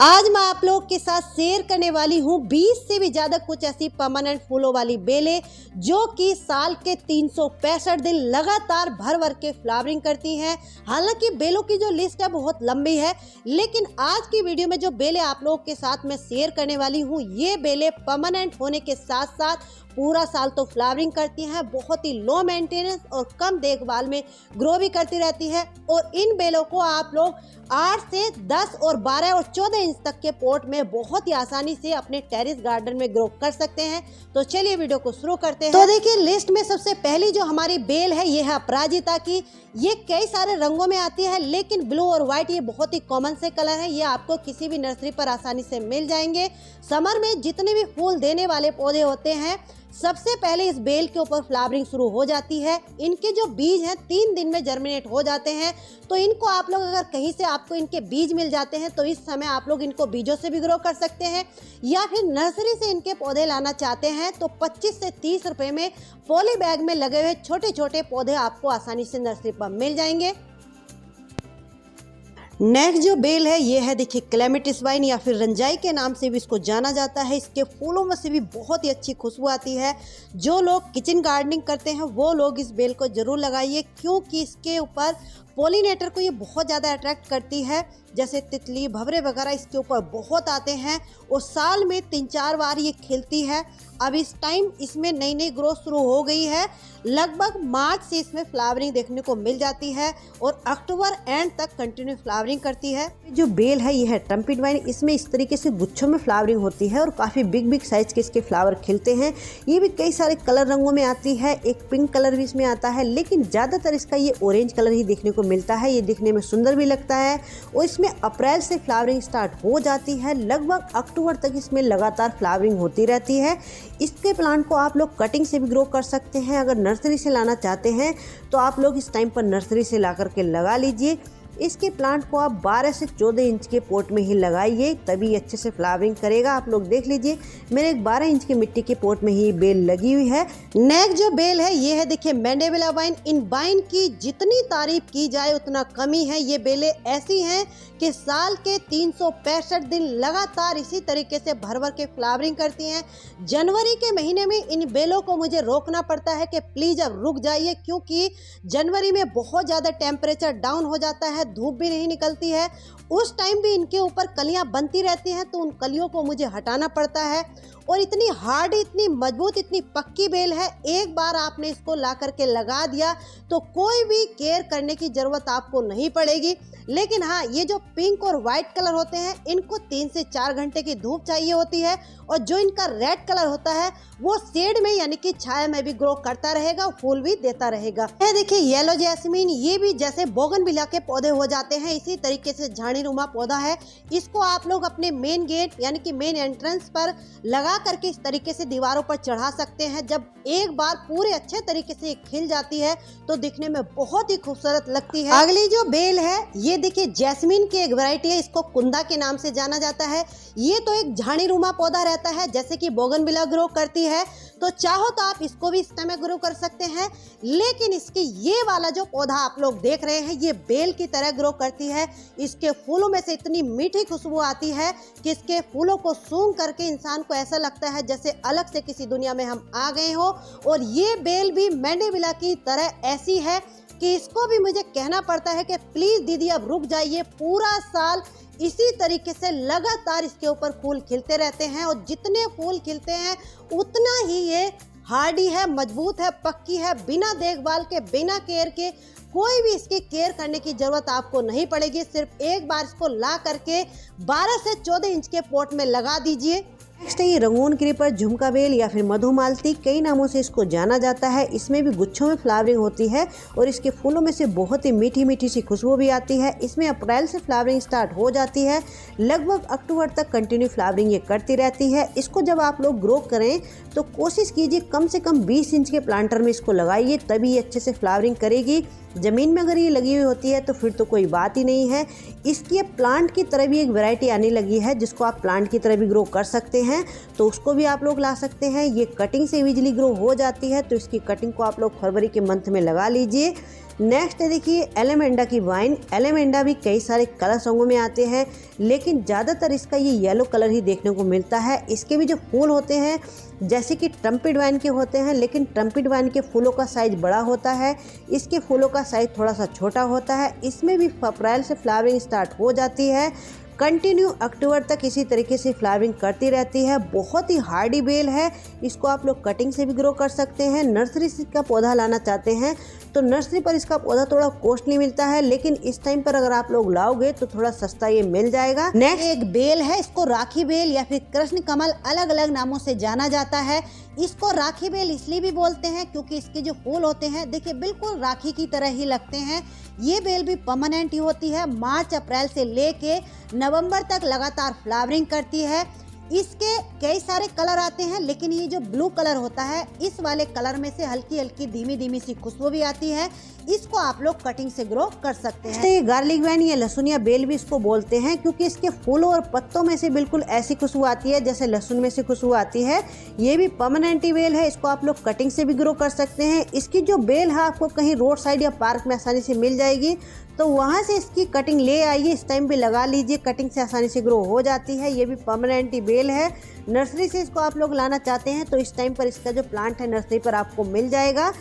आज मैं आप लोग के साथ शेयर करने वाली हूँ 20 से भी ज़्यादा कुछ ऐसी परमानेंट फूलों वाली बेलें जो कि साल के 365 दिन लगातार भर भर के फ्लावरिंग करती हैं। हालांकि बेलों की जो लिस्ट है बहुत लंबी है, लेकिन आज की वीडियो में जो बेलें आप लोग के साथ मैं शेयर करने वाली हूँ, ये बेलें परमानेंट होने के साथ साथ पूरा साल तो फ्लावरिंग करती हैं। बहुत ही लो मेंटेनेंस और कम देखभाल में ग्रो भी करती रहती है। और इन बेलों को आप लोग 8 से 10 और 12 और 14 इंच तक के पॉट में बहुत ही आसानी से अपने टेरेस गार्डन में ग्रो कर सकते हैं। तो चलिए वीडियो को शुरू करते हैं। तो देखिए, लिस्ट में सबसे पहली जो हमारी बेल है ये है अपराजिता की। ये कई सारे रंगों में आती है, लेकिन ब्लू और व्हाइट ये बहुत ही कॉमन से कलर है। ये आपको किसी भी नर्सरी पर आसानी से मिल जाएंगे। समर में जितने भी फूल देने वाले पौधे होते हैं, सबसे पहले इस बेल के ऊपर फ्लावरिंग शुरू हो जाती है। इनके जो बीज हैं 3 दिन में जर्मिनेट हो जाते हैं। तो इनको आप लोग अगर कहीं से आपको इनके बीज मिल जाते हैं तो इस समय आप लोग इनको बीजों से भी ग्रो कर सकते हैं, या फिर नर्सरी से इनके पौधे लाना चाहते हैं तो 25 से 30 रुपए में पॉली बैग में लगे हुए छोटे छोटे पौधे आपको आसानी से नर्सरी पर मिल जाएंगे। नेक्स्ट जो बेल है ये है, देखिए, क्लेमेटिस वाइन या फिर रंजाई के नाम से भी इसको जाना जाता है। इसके फूलों में से भी बहुत ही अच्छी खुशबू आती है। जो लोग किचन गार्डनिंग करते हैं वो लोग इस बेल को ज़रूर लगाइए, क्योंकि इसके ऊपर पॉलिनेटर को ये बहुत ज़्यादा अट्रैक्ट करती है। जैसे तितली, भंवरे वगैरह इसके ऊपर बहुत आते हैं और साल में 3-4 बार ये खिलती है। अब इस टाइम इसमें नई नई ग्रोथ शुरू हो गई है। लगभग मार्च से इसमें फ्लावरिंग देखने को मिल जाती है और अक्टूबर एंड तक कंटिन्यू फ्लावरिंग करती है। जो बेल है ये है ट्रम्पेट वाइन। इसमें इस तरीके से गुच्छों में फ्लावरिंग होती है और काफ़ी बिग साइज के इसके फ्लावर खिलते हैं। ये भी कई सारे कलर रंगों में आती है। एक पिंक कलर भी इसमें आता है, लेकिन ज़्यादातर इसका ये ऑरेंज कलर ही देखने को मिलता है। ये दिखने में सुंदर भी लगता है और इसमें अप्रैल से फ्लावरिंग स्टार्ट हो जाती है। लगभग अक्टूबर तक इसमें लगातार फ्लावरिंग होती रहती है। इसके प्लांट को आप लोग कटिंग से भी ग्रो कर सकते हैं। अगर नर्सरी से लाना चाहते हैं तो आप लोग इस टाइम पर नर्सरी से ला करके लगा लीजिए। इसके प्लांट को आप 12 से 14 इंच के पॉट में ही लगाइए, तभी अच्छे से फ्लावरिंग करेगा। आप लोग देख लीजिए, मेरे एक 12 इंच के मिट्टी के पॉट में ही बेल लगी हुई है। नेक्स्ट जो बेल है ये है, देखिए, मैंडेविला वाइन। इन वाइन की जितनी तारीफ की जाए उतना कमी है। ये बेलें ऐसी हैं कि साल के 365 दिन लगातार इसी तरीके से भर भर के फ्लावरिंग करती हैं। जनवरी के महीने में इन बेलों को मुझे रोकना पड़ता है कि प्लीज़ अब रुक जाइए, क्योंकि जनवरी में बहुत ज़्यादा टेम्परेचर डाउन हो जाता है, धूप भी नहीं निकलती है। उस टाइम भी इनके ऊपर कलियां बनती रहती हैं, तो उन कलियों को मुझे हटाना पड़ता है। और इतनी हार्ड, इतनी मजबूत, इतनी पक्की बेल है, एक बार आपने इसको ला करके लगा दिया तो कोई भी केयर करने की ज़रूरत आपको नहीं पड़ेगी। लेकिन हाँ, ये जो पिंक और वाइट कलर होते हैं इनको 3 से 4 घंटे की धूप चाहिए होती है, और जो इनका रेड कलर होता है वो शेड में यानी कि छाया में भी ग्रो करता रहेगा, फूल भी देता रहेगा। ये देखिए येलो जैस्मीन, ये भी जैसे बोगनविला के पौधे हो जाते हैं, इसी तरीके से झाड़ीनुमा पौधा है। इसको आप लोग अपने मेन गेट यानी कि मेन एंट्रेंस पर लगा करके इस तरीके से दीवारों पर चढ़ा सकते हैं। जब एक बार पूरे अच्छे तरीके से खिल जाती है तो दिखने में बहुत ही खूबसूरत लगती है। अगली जो बेल है ये देखिए, जैस्मीन की एक वैरायटी है, इसको कुंदा के नाम से जाना जाता है। ये तो एक झाड़ीनुमा पौधा रहता है, जैसे कि बोगनविला ग्रो करती है, तो चाहो तो आप इसको भी इस समय ग्रो कर सकते हैं। लेकिन इसकी ये वाला जो पौधा आप लोग देख रहे हैं ये बेल की तरह ग्रो करती है। इसके फूलों में से इतनी मीठी खुशबू आती है कि इसके फूलों को सूंघ करके इंसान को ऐसा लगता है जैसे अलग से किसी दुनिया में हम आ गए हो। और ये बेल भी मैंडेविला की तरह ऐसी है कि इसको भी मुझे कहना पड़ता है कि प्लीज दीदी अब रुक जाइए। पूरा साल इसी तरीके से लगातार इसके ऊपर फूल खिलते रहते हैं, और जितने फूल खिलते हैं उतना ही ये हार्डी है, मजबूत है, पक्की है। बिना देखभाल के, बिना केयर के, कोई भी इसकी केयर करने की जरूरत आपको नहीं पड़ेगी। सिर्फ एक बार इसको ला करके 12 से 14 इंच के पॉट में लगा दीजिए। नेक्स्ट है ये रंगून क्रीपर, झुमका बेल या फिर मधुमालती, कई नामों से इसको जाना जाता है। इसमें भी गुच्छों में फ्लावरिंग होती है और इसके फूलों में से बहुत ही मीठी मीठी सी खुशबू भी आती है। इसमें अप्रैल से फ्लावरिंग स्टार्ट हो जाती है, लगभग अक्टूबर तक कंटिन्यू फ्लावरिंग ये करती रहती है। इसको जब आप लोग ग्रो करें तो कोशिश कीजिए कम से कम 20 इंच के प्लांटर में इसको लगाइए, तभी ये अच्छे से फ्लावरिंग करेगी। ज़मीन में अगर ये लगी हुई होती है तो फिर तो कोई बात ही नहीं है। इसकी प्लांट की तरह भी एक वैरायटी आने लगी है जिसको आप प्लांट की तरह भी ग्रो कर सकते हैं, तो उसको भी आप लोग ला सकते हैं। ये कटिंग से इजीली ग्रो हो जाती है, तो इसकी कटिंग को आप लोग फरवरी के मंथ में लगा लीजिए। नेक्स्ट है देखिए एलेमेंडा की वाइन। एलेमेंडा भी कई सारे कलर रंगों में आते हैं, लेकिन ज़्यादातर इसका ये येलो कलर ही देखने को मिलता है। इसके भी जो फूल होते हैं जैसे कि ट्रम्पेट वाइन के होते हैं, लेकिन ट्रम्पेट वाइन के फूलों का साइज़ बड़ा होता है, इसके फूलों का साइज़ थोड़ा सा छोटा होता है। इसमें भी अप्रैल से फ्लावरिंग स्टार्ट हो जाती है, कंटिन्यू अक्टूबर तक इसी तरीके से फ्लावरिंग करती रहती है। बहुत ही हार्डी बेल है, इसको आप लोग कटिंग से भी ग्रो कर सकते हैं। नर्सरी से इसका पौधा लाना चाहते हैं तो नर्सरी पर इसका पौधा थोड़ा कॉस्टली मिलता है, लेकिन इस टाइम पर अगर आप लोग लाओगे तो थोड़ा सस्ता ये मिल जाएगा। नेक्स्ट एक बेल है, इसको राखी बेल या फिर कृष्ण कमल अलग अलग नामों से जाना जाता है। इसको राखी बेल इसलिए भी बोलते हैं क्योंकि इसके जो फूल होते हैं देखिए बिल्कुल राखी की तरह ही लगते हैं। ये बेल भी परमानेंट ही होती है, मार्च अप्रैल से लेके नवंबर तक लगातार फ्लावरिंग करती है। इसके कई सारे कलर आते हैं, लेकिन ये जो ब्लू कलर होता है इस वाले कलर में से हल्की हल्की धीमी धीमी सी खुशबू भी आती है। इसको आप लोग कटिंग से ग्रो कर सकते हैं। ये गार्लिक वाइन या लहसुनिया बेल भी इसको बोलते हैं क्योंकि इसके फूलों और पत्तों में से बिल्कुल ऐसी खुशबू आती है जैसे लहसुन में से खुशबू आती है। ये भी परमानेंट बेल है, इसको आप लोग कटिंग से भी ग्रो कर सकते हैं। इसकी जो बेल है आपको कहीं रोड साइड या पार्क में आसानी से मिल जाएगी, तो वहाँ से इसकी कटिंग ले आइए, इस टाइम पे लगा लीजिए, कटिंग से आसानी से ग्रो हो जाती है। ये भी परमानेंट बेल है। नर्सरी से इसको आप लोग लाना चाहते हैं तो इस टाइम पर इसका जो प्लांट है नर्सरी पर आपको मिल जाएगा।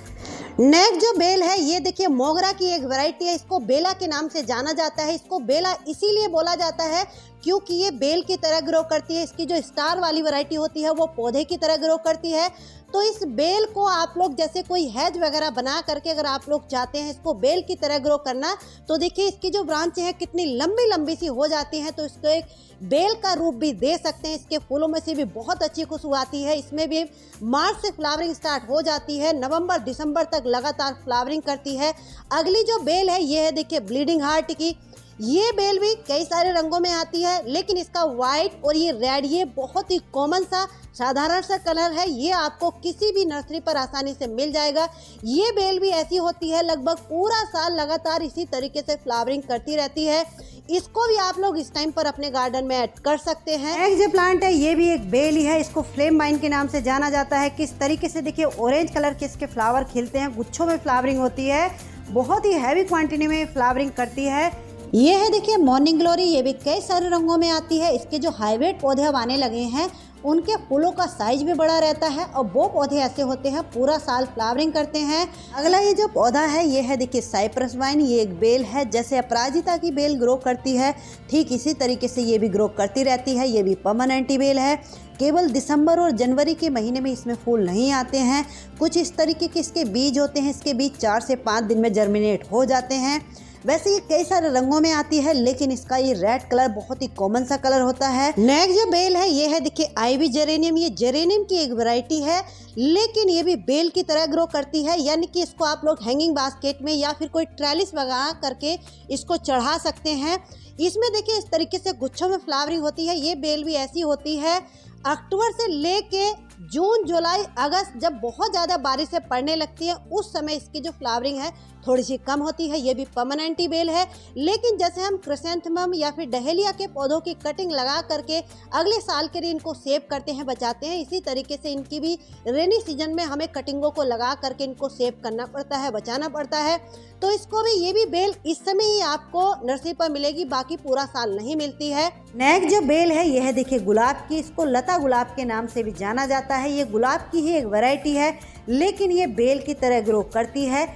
नेक्स्ट जो बेल है ये देखिए मोगरा की एक वैरायटी है, इसको बेला के नाम से जाना जाता है। इसको बेला इसीलिए बोला जाता है क्योंकि ये बेल की तरह ग्रो करती है। इसकी जो स्टार वाली वैरायटी होती है वो पौधे की तरह ग्रो करती है। तो इस बेल को आप लोग जैसे कोई हेज वगैरह बना करके अगर आप लोग चाहते हैं इसको बेल की तरह ग्रो करना, तो देखिए इसकी जो ब्रांचें हैं कितनी लंबी लंबी सी हो जाती हैं, तो इसको एक बेल का रूप भी दे सकते हैं। इसके फूलों में से भी बहुत अच्छी खुशबू आती है। इसमें भी मार्च से फ्लावरिंग स्टार्ट हो जाती है, नवंबर दिसंबर तक लगातार फ्लावरिंग करती है। अगली जो बेल है ये है देखिए ब्लीडिंग हार्ट की। ये बेल भी कई सारे रंगों में आती है, लेकिन इसका वाइट और ये रेड ये बहुत ही कॉमन सा साधारण सा कलर है। ये आपको किसी भी नर्सरी पर आसानी से मिल जाएगा। ये बेल भी ऐसी होती है, लगभग पूरा साल लगातार इसी तरीके से फ्लावरिंग करती रहती है। इसको भी आप लोग इस टाइम पर अपने गार्डन में ऐड कर सकते हैं। नेक्स्ट जो प्लांट है ये भी एक बेल ही है, इसको फ्लेम वाइन के नाम से जाना जाता है। किस तरीके से देखिए ऑरेंज कलर के इसके फ्लावर खिलते हैं, गुच्छों में फ्लावरिंग होती है, बहुत ही हैवी क्वांटिटी में फ्लावरिंग करती है। ये है देखिए मॉर्निंग ग्लोरी, ये भी कई सारे रंगों में आती है। इसके जो हाइब्रिड पौधे अब आने लगे हैं उनके फूलों का साइज भी बड़ा रहता है और वो पौधे ऐसे होते हैं पूरा साल फ्लावरिंग करते हैं। अगला ये जो पौधा है ये है देखिए साइप्रस वाइन। ये एक बेल है, जैसे अपराजिता की बेल ग्रो करती है ठीक इसी तरीके से ये भी ग्रो करती रहती है। ये भी परमानेंट बेल है। केवल दिसंबर और जनवरी के महीने में इसमें फूल नहीं आते हैं। कुछ इस तरीके के इसके बीज होते हैं, इसके बीज 4 से 5 दिन में जर्मिनेट हो जाते हैं। वैसे ये कई सारे रंगों में आती है, लेकिन इसका ये रेड कलर बहुत ही कॉमन सा कलर होता है। नेक्स्ट जो बेल है ये है देखिए आईवी जेरेनियम। ये जेरेनियम की एक वैरायटी है, लेकिन ये भी बेल की तरह ग्रो करती है, यानी कि इसको आप लोग हैंगिंग बास्केट में या फिर कोई ट्रेलिस लगा करके इसको चढ़ा सकते हैं। इसमें देखिए इस तरीके से गुच्छों में फ्लावरिंग होती है। ये बेल भी ऐसी होती है। अक्टूबर से लेके जून जुलाई अगस्त जब बहुत ज़्यादा बारिशें पड़ने लगती है उस समय इसकी जो फ्लावरिंग है थोड़ी सी कम होती है। ये भी परमानेंट बेल है, लेकिन जैसे हम क्रिसेंथेमम या फिर डहेलिया के पौधों की कटिंग लगा करके अगले साल के लिए इनको सेव करते हैं, बचाते हैं, इसी तरीके से इनकी भी रेनी सीजन में हमें कटिंगों को लगा करके इनको सेव करना पड़ता है, बचाना पड़ता है। तो इसको भी ये भी बेल इस समय ही आपको नर्सरी पर मिलेगी, बाकी पूरा साल नहीं मिलती है। नेक्स्ट जो बेल है ये है देखिए गुलाब की। इसको लता गुलाब के नाम से भी जाना जाता है। ये गुलाब की ही एक वैरायटी है, लेकिन ये बेल की तरह ग्रो करती है।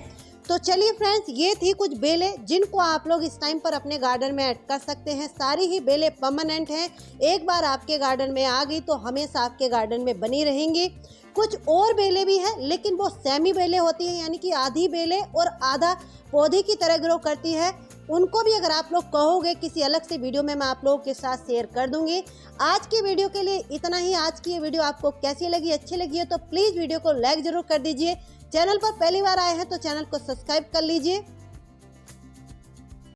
तो चलिए फ्रेंड्स, ये थी कुछ बेलें जिनको आप लोग इस टाइम पर अपने गार्डन में ऐड कर सकते हैं। सारी ही बेलें परमानेंट हैं, एक बार आपके गार्डन में आ गई तो हमेशा आपके गार्डन में बनी रहेंगी। कुछ और बेलें भी हैं, लेकिन वो सेमी बेलें होती हैं, यानी कि आधी बेलें और आधा पौधे की तरह ग्रो करती है। उनको भी अगर आप लोग कहोगे किसी अलग से वीडियो में मैं आप लोगों के साथ शेयर कर दूंगी। आज की वीडियो के लिए इतना ही। आज की ये वीडियो आपको कैसी लगी, अच्छी लगी है तो प्लीज़ वीडियो को लाइक ज़रूर कर दीजिए। चैनल पर पहली बार आए हैं तो चैनल को सब्सक्राइब कर लीजिए।